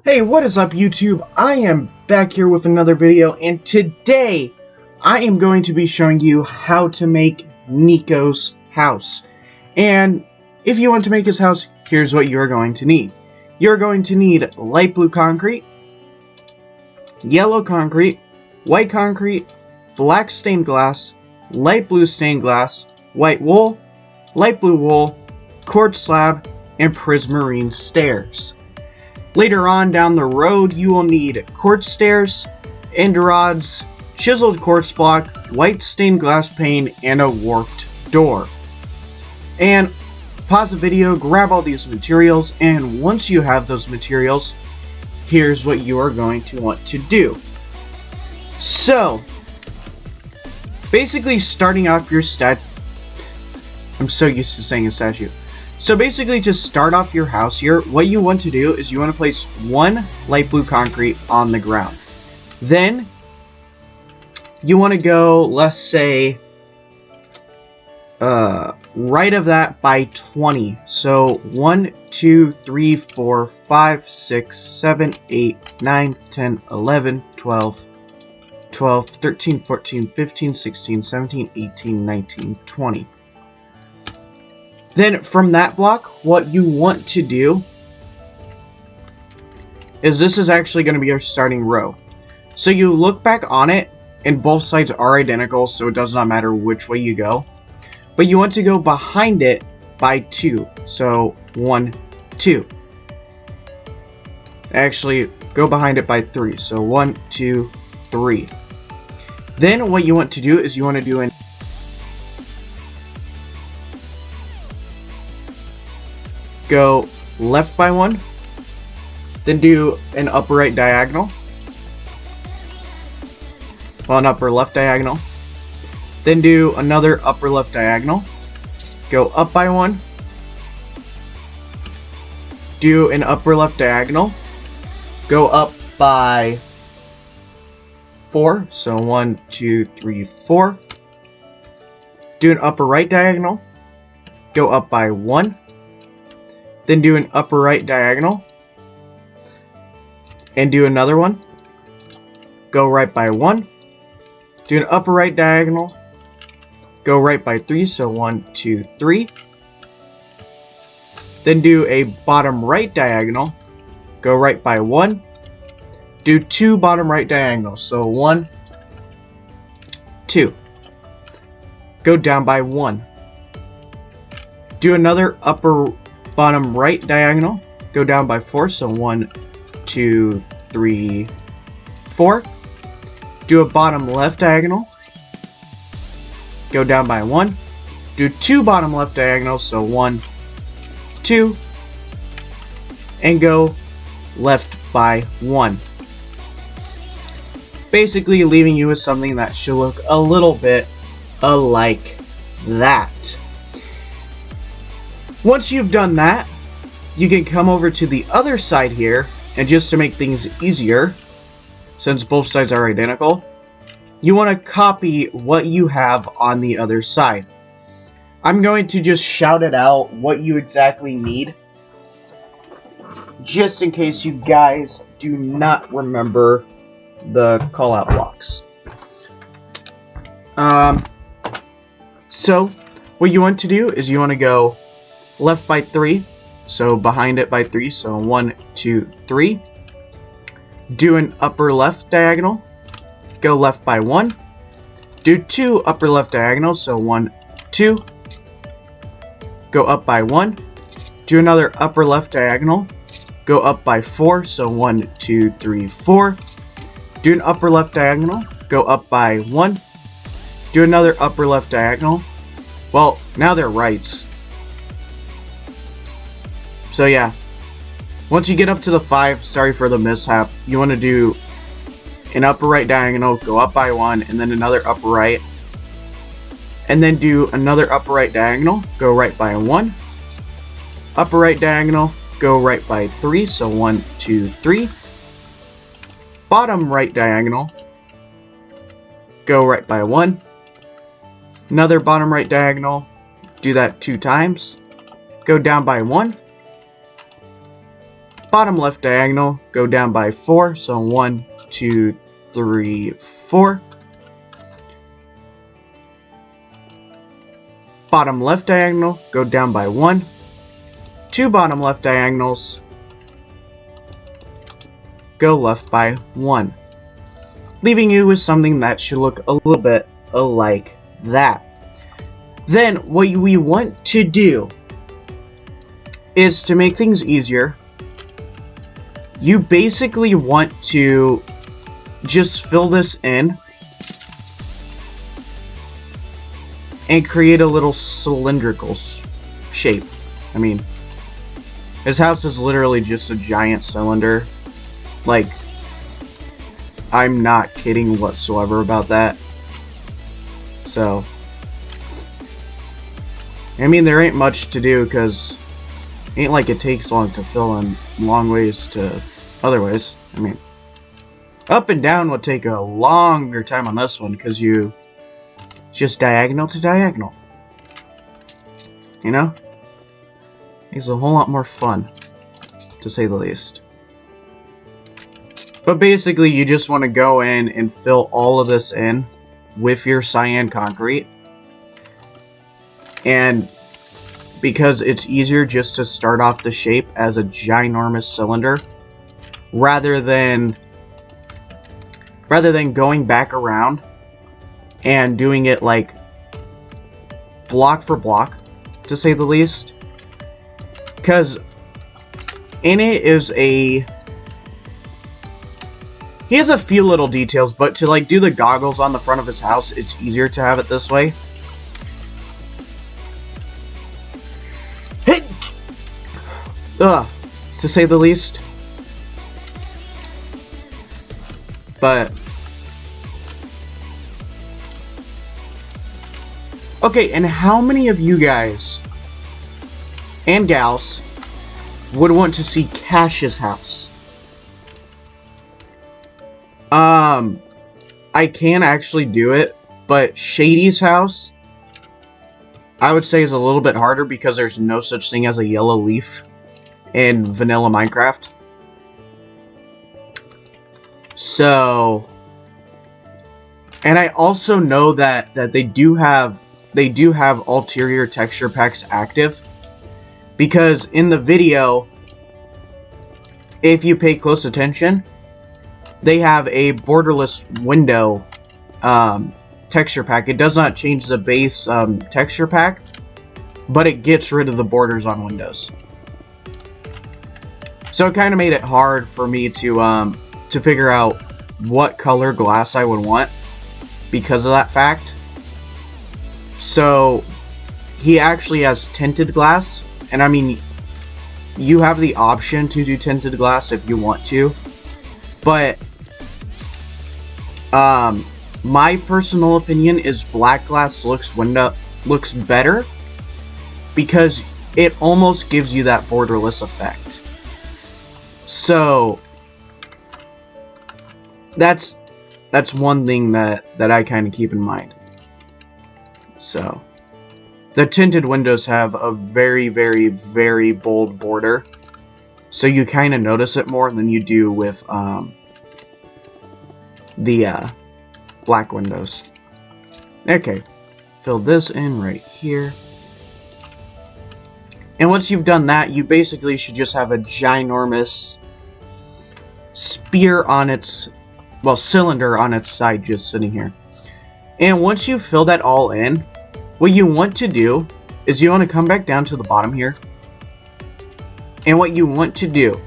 Hey, what is up YouTube? I am back here with another video, and today I am going to be showing you how to make Nico's house. And if you want to make his house, here's what you're going to need. You're going to need light blue concrete, yellow concrete, white concrete, black stained glass, light blue stained glass, white wool, light blue wool, quartz slab, and prismarine stairs. Later on down the road, you will need quartz stairs, end rods, chiseled quartz block, white stained glass pane, and a warped door. And pause the video, grab all these materials, and once you have those materials, here's what you are going to want to do. So, basically starting off your I'm so used to saying a statue. So basically, to start off your house here, what you want to do is you want to place one light blue concrete on the ground. Then, you want to go, let's say, right of that by 20. So 1, 2, 3, 4, 5, 6, 7, 8, 9, 10, 11, 12, 13, 14, 15, 16, 17, 18, 19, 20. Then from that block, what you want to do is this is actually going to be your starting row. So you look back on it, and both sides are identical, so it does not matter which way you go. But you want to go behind it by 2. So 1, 2. Actually, go behind it by 3. So 1, 2, 3. Then what you want to do is you want to do an go left by 1, then do an upper right diagonal, well, an upper left diagonal, then do another upper left diagonal, go up by 1, do an upper left diagonal, go up by 4, so 1, 2, 3, 4, do an upper right diagonal, go up by 1, then do an upper right diagonal, and do another one, go right by 1, do an upper right diagonal, go right by 3, so 1, 2, 3, then do a bottom right diagonal, go right by 1, do 2 bottom right diagonals, so 1, 2, go down by 1, do another upper bottom right diagonal, go down by 4, so 1, 2, 3, 4, do a bottom left diagonal, go down by 1, do 2 bottom left diagonals, so 1, 2, and go left by 1. Basically leaving you with something that should look a little bit like that. Once you've done that, you can come over to the other side here, and just to make things easier, since both sides are identical, you want to copy what you have on the other side. I'm going to just shout it out what you exactly need, just in case you guys do not remember the call-out blocks. So, what you want to do is you want to go left by 3, so behind it by 3, so 1, 2, 3. Do an upper left diagonal, go left by 1. Do 2 upper left diagonals, so 1, 2. Go up by 1. Do another upper left diagonal, go up by 4, so 1, 2, 3, 4. Do an upper left diagonal, go up by 1. Do another upper left diagonal. Well, now they're rights. So yeah, once you get up to the 5, sorry for the mishap, you want to do an upper right diagonal, go up by 1, and then another upper right. And then do another upper right diagonal, go right by 1. Upper right diagonal, go right by 3, so 1, 2, 3. Bottom right diagonal, go right by 1. Another bottom right diagonal, do that 2 times. Go down by 1. Bottom left diagonal, go down by 4. So 1, 2, 3, 4. Bottom left diagonal, go down by 1. 2 bottom left diagonals, go left by 1. Leaving you with something that should look a little bit like that. Then what we want to do is, to make things easier, you basically want to just fill this in and create a little cylindrical shape. I mean, his house is literally just a giant cylinder. Like, I'm not kidding whatsoever about that. So, I mean, there ain't much to do, because it ain't like it takes long to fill in long ways to other ways. I mean, up and down would take a longer time on this one, because you just diagonal to diagonal. You know? It's a whole lot more fun, to say the least. But basically, you just want to go in and fill all of this in with your cyan concrete. And because it's easier just to start off the shape as a ginormous cylinder, rather than going back around and doing it like block for block, to say the least. Because in it is he has a few little details, but to like do the goggles on the front of his house, it's easier to have it this way. To say the least. But okay, and how many of you guys and gals would want to see Cash's house? I can actually do it, but Shady's house, I would say, is a little bit harder because there's no such thing as a yellow leaf in vanilla Minecraft. So, and I also know that they do have ulterior texture packs active, because in the video, if you pay close attention, they have a borderless window texture pack. It does not change the base texture pack, but it gets rid of the borders on windows. So it kind of made it hard for me to figure out what color glass I would want because of that fact. So he actually has tinted glass, and I mean, you have the option to do tinted glass if you want to, but my personal opinion is black glass looks better because it almost gives you that borderless effect. So that's one thing that I kind of keep in mind. So the tinted windows have a very, very, very bold border, so you kind of notice it more than you do with the black windows. Okay, fill this in right here. And once you've done that, you basically should just have a ginormous spear on its, well, cylinder on its side just sitting here. And once you fill that all in, what you want to do is you want to come back down to the bottom here. And what you want to do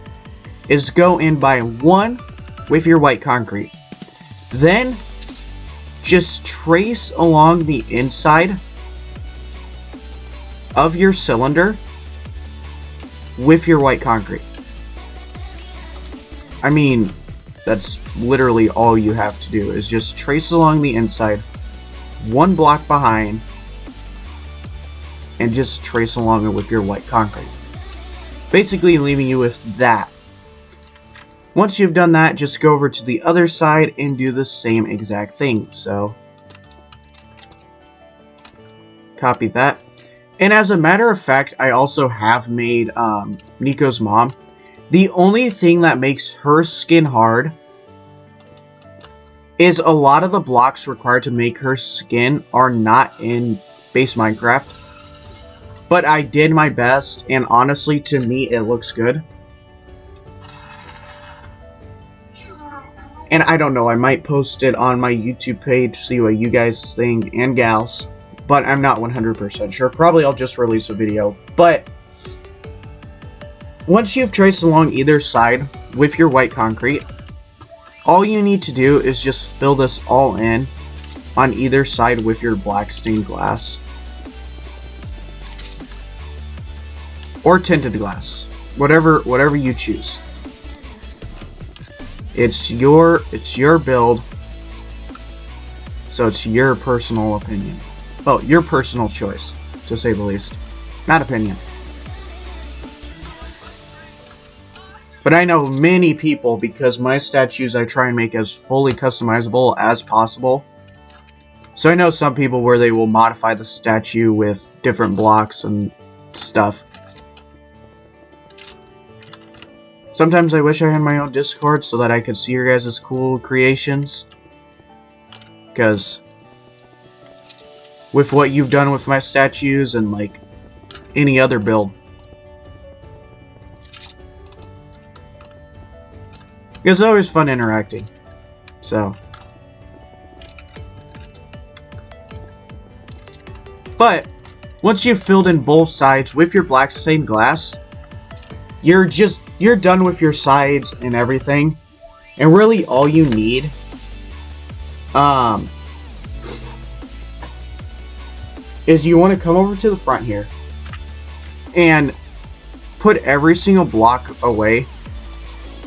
is go in by 1 with your white concrete. Then just trace along the inside of your cylinder with your white concrete. I mean, that's literally all you have to do, is just trace along the inside, 1 block behind, and just trace along it with your white concrete. Basically leaving you with that. Once you've done that, just go over to the other side and do the same exact thing. So, copy that. And as a matter of fact, I also have made Nico's mom The only thing that makes her skin hard is a lot of the blocks required to make her skin are not in base Minecraft. But I did my best, and honestly, to me, it looks good. And I don't know, I might post it on my YouTube page, see what you guys think, and gals. But I'm not 100% sure. Probably I'll just release a video. But once you've traced along either side with your white concrete, all you need to do is just fill this all in on either side with your black stained glass. Or tinted glass. Whatever you choose. It's your build, so it's your personal opinion. Well, your personal choice, to say the least. Not opinion. But I know many people, because my statues I try and make as fully customizable as possible. So I know some people where they will modify the statue with different blocks and stuff. Sometimes I wish I had my own Discord so that I could see your guys' cool creations. Because with what you've done with my statues and like any other build. It's always fun interacting. So. But once you've filled in both sides with your black stained glass, you're done with your sides and everything. And really all you need is you want to come over to the front here and put every single block away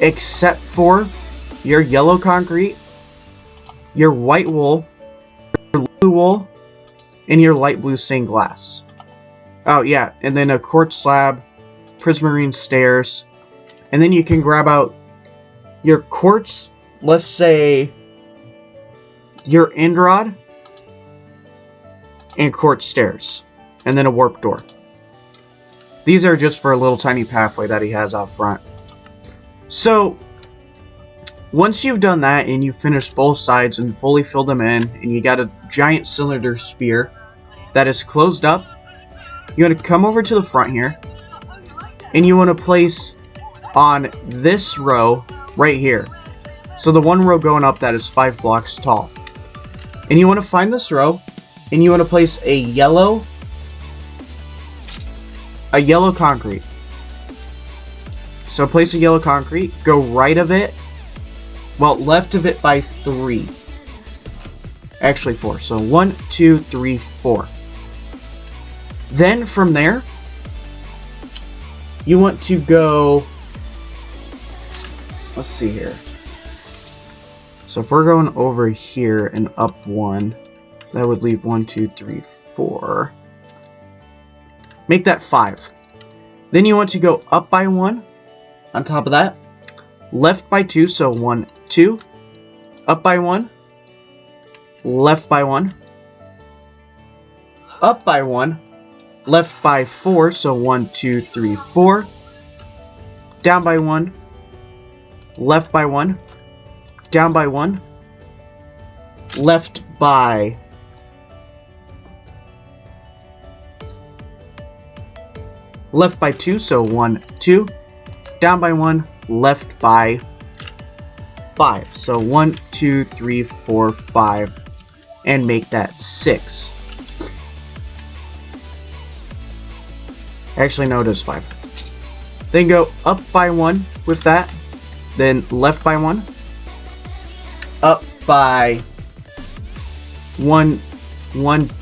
except for your yellow concrete, your white wool, your blue wool, and your light blue stained glass. Oh yeah, and then a quartz slab, prismarine stairs, and then you can grab out your quartz, let's say your end rod, and quartz stairs, and then a warp door. These are just for a little tiny pathway that he has out front. So, once you've done that and you finish both sides and fully filled them in, and you got a giant cylinder spear that is closed up, you want to come over to the front here, and you want to place on this row right here. So the one row going up that is 5 blocks tall. And you want to find this row, and you want to place a yellow concrete. So place a yellow concrete, go right of it, well, left of it by 3. Actually 4. So 1, 2, 3, 4. Then from there, you want to go, let's see here. So if we're going over here and up 1, that would leave 1, 2, 3, 4. Make that 5. Then you want to go up by 1 on top of that. Left by 2, so 1, 2. Up by 1. Left by 1. Up by 1. Left by 4, so 1, 2, 3, 4. Down by 1. Left by 1. Down by 1. Left by... Left by 2, so 1, 2. Down by 1. Left by 5. So 1, 2, 3, 4, 5. And make that 6. Actually, no, it is 5. Then go up by 1 with that. Then left by 1. Up by 1,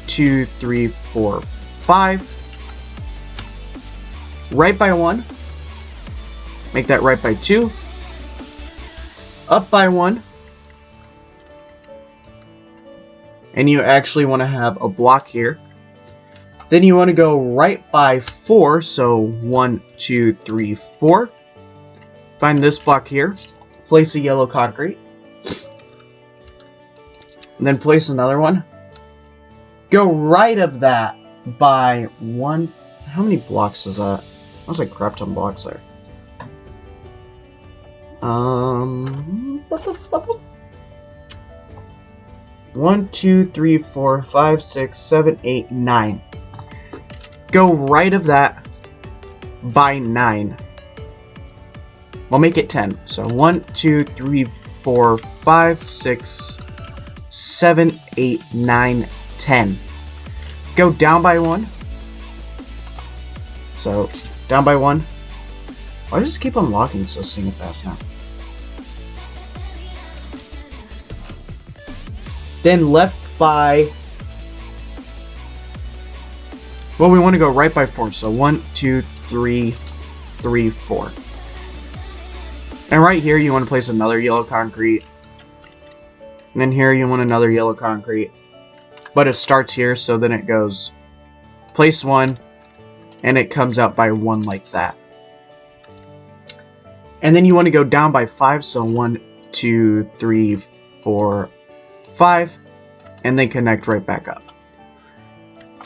2, 3, 4, 5. Right by 1. Make that right by 2. Up by 1. And you actually want to have a block here. Then you want to go right by 4. So 1, 2, 3, 4. Find this block here. Place a yellow concrete. And then place another one. Go right of that by 1. How many blocks is that? That's like crap ton blocks there. 1, 2, 3, 4, 5, 6, 7, 8, 9. Go right of that by 9. We'll make it 10. So 1, 2, 3, 4, 5, 6, 7, 8, 9, 10. Go down by 1. So down by 1. Why does it keep unlocking so single fast now? Then left by... Well, we want to go right by 4. So 1, 2, 3, 3, 4. And right here, you want to place another yellow concrete. And then here, you want another yellow concrete. But it starts here, so then it goes place 1, and it comes out by 1 like that. And then you want to go down by 5, so 1, 2, 3, 4, 5, and then connect right back up.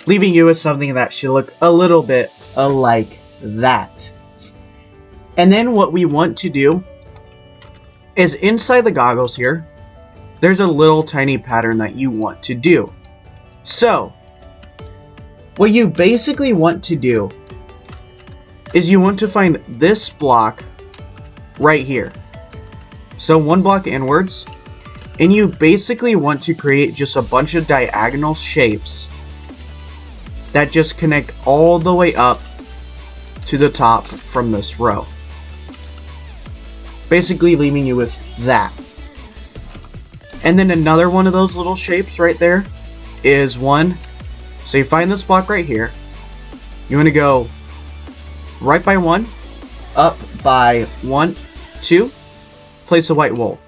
Leaving you with something that should look a little bit like that. And then what we want to do is inside the goggles here, there's a little tiny pattern that you want to do. So, what you basically want to do is you want to find this block right here. So 1 block inwards, and you basically want to create just a bunch of diagonal shapes that just connect all the way up to the top from this row. Basically leaving you with that. And then another one of those little shapes right there is 1. So you find this block right here. You want to go right by 1, up by 1, 2, place a white wool.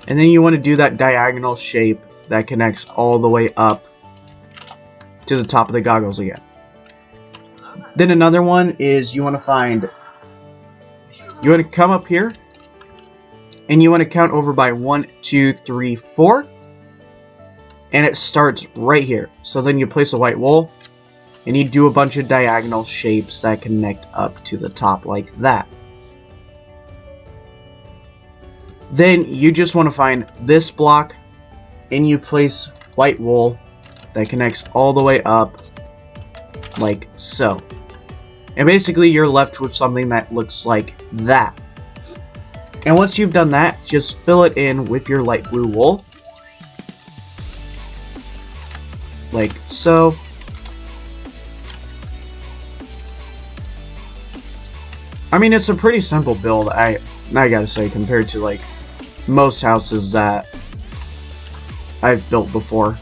And then you want to do that diagonal shape that connects all the way up to the top of the goggles again. Then another one is you want to come up here, and you want to count over by 1, 2, 3, 4. And it starts right here. So then you place a white wool, and you do a bunch of diagonal shapes that connect up to the top like that. Then you just want to find this block, and you place white wool that connects all the way up like so. And basically you're left with something that looks like that. And once you've done that, just fill it in with your light blue wool. Like so. I mean, it's a pretty simple build, I gotta say, compared to like most houses that I've built before.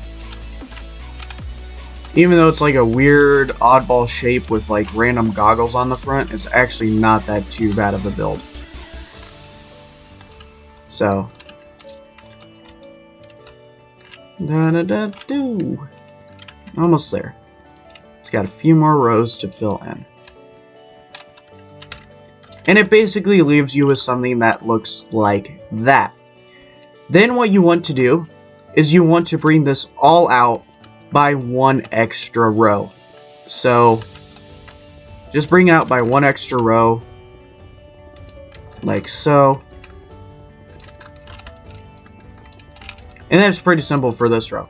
Even though it's like a weird oddball shape with like random goggles on the front, it's actually not that too bad of a build. So, almost there. It's got a few more rows to fill in. And it basically leaves you with something that looks like that. Then what you want to do is you want to bring this all out by 1 extra row. So, just bring it out by 1 extra row, like so. And that's pretty simple for this row.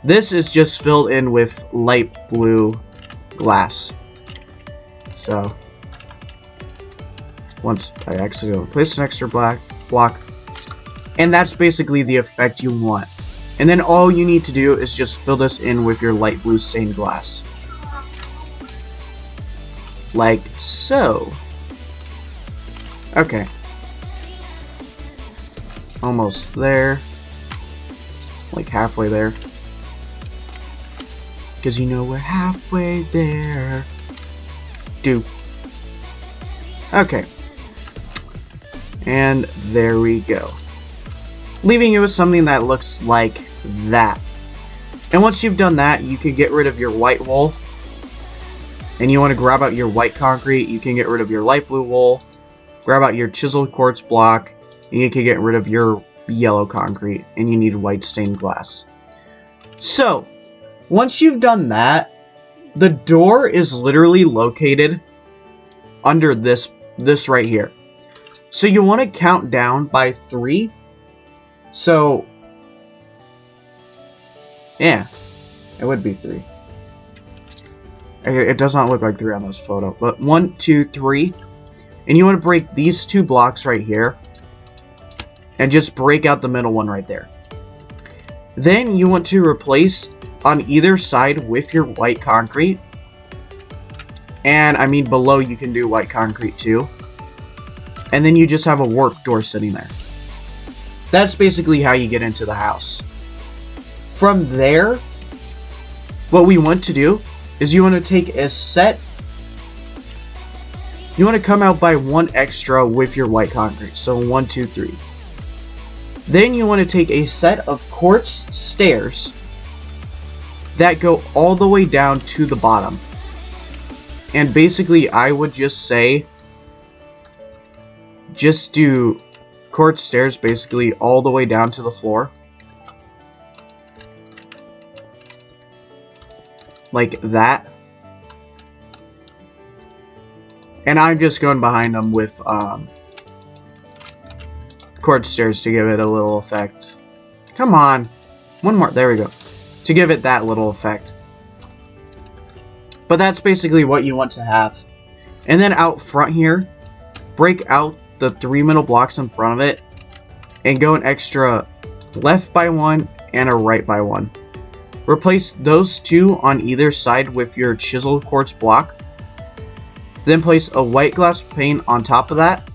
This is just filled in with light blue glass. So, once I accidentally place an extra black block, and that's basically the effect you want. And then all you need to do is just fill this in with your light blue stained glass. Like so. Okay. Almost there. Like halfway there. Because you know we're halfway there. Okay. And there we go. Leaving you with something that looks like that. And once you've done that, you can get rid of your white wool. And you want to grab out your white concrete. You can get rid of your light blue wool. Grab out your chiseled quartz block. And you can get rid of your yellow concrete. And you need white stained glass. So, once you've done that, the door is literally located under this right here. So you want to count down by 3. So, yeah, it would be 3. It does not look like 3 on this photo, but 1, 2, 3. And you want to break these 2 blocks right here. And just break out the middle one right there. Then you want to replace on either side with your white concrete. And I mean below you can do white concrete too. And then you just have a warp door sitting there. That's basically how you get into the house. From there, what we want to do is you want to take a set. You want to come out by 1 extra with your white concrete. So 1, 2, 3. Then you want to take a set of quartz stairs that go all the way down to the bottom. And basically, I would just say, just do quartz stairs basically all the way down to the floor. Like that. And I'm just going behind them with quartz stairs to give it a little effect. Come on. One more. There we go. To give it that little effect. But that's basically what you want to have. And then out front here, break out the 3 middle blocks in front of it and go an extra left by 1 and a right by 1. Replace those 2 on either side with your chiseled quartz block. Then place a white glass pane on top of that.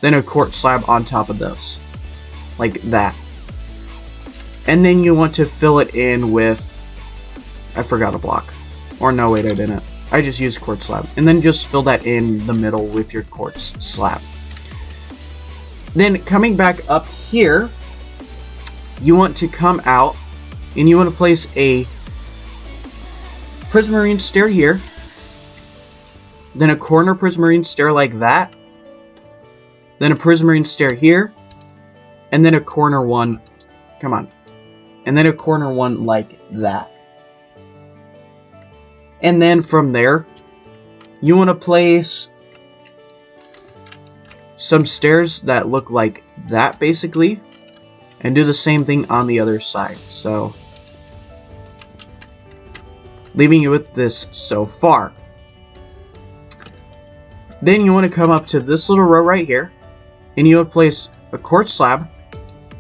Then a quartz slab on top of those. Like that. And then you want to fill it in with... I forgot a block. Or no, wait, I didn't. I just used quartz slab. And then just fill that in the middle with your quartz slab. Then coming back up here, you want to come out and you want to place a prismarine stair here. Then a corner prismarine stair like that. Then a prismarine stair here. And then a corner one. Come on. And then a corner one like that. And then from there, you want to place some stairs that look like that basically. And do the same thing on the other side. So, leaving you with this so far. Then you want to come up to this little row right here. And you want to place a quartz slab.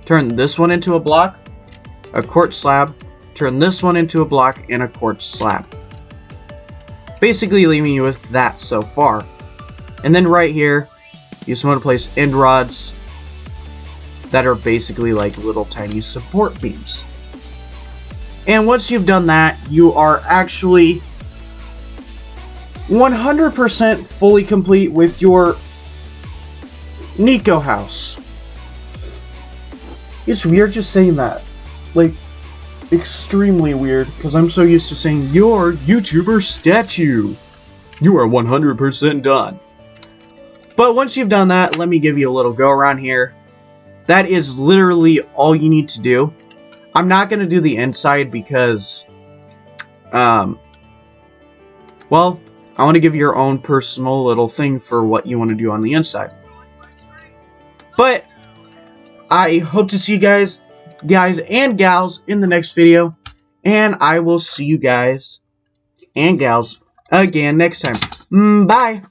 Turn this one into a block. A quartz slab. Turn this one into a block and a quartz slab. Basically leaving you with that so far. And then right here, you just want to place end rods that are basically like little tiny support beams. And once you've done that, you are actually 100% fully complete with your Nico house. It's weird just saying that. Like, extremely weird, because I'm so used to saying, your YouTuber statue. You are 100% done. But once you've done that, let me give you a little go around here. That is literally all you need to do. I'm not going to do the inside because, well, I want to give you your own personal little thing for what you want to do on the inside. But I hope to see you guys and gals in the next video. And I will see you guys and gals again next time. Bye.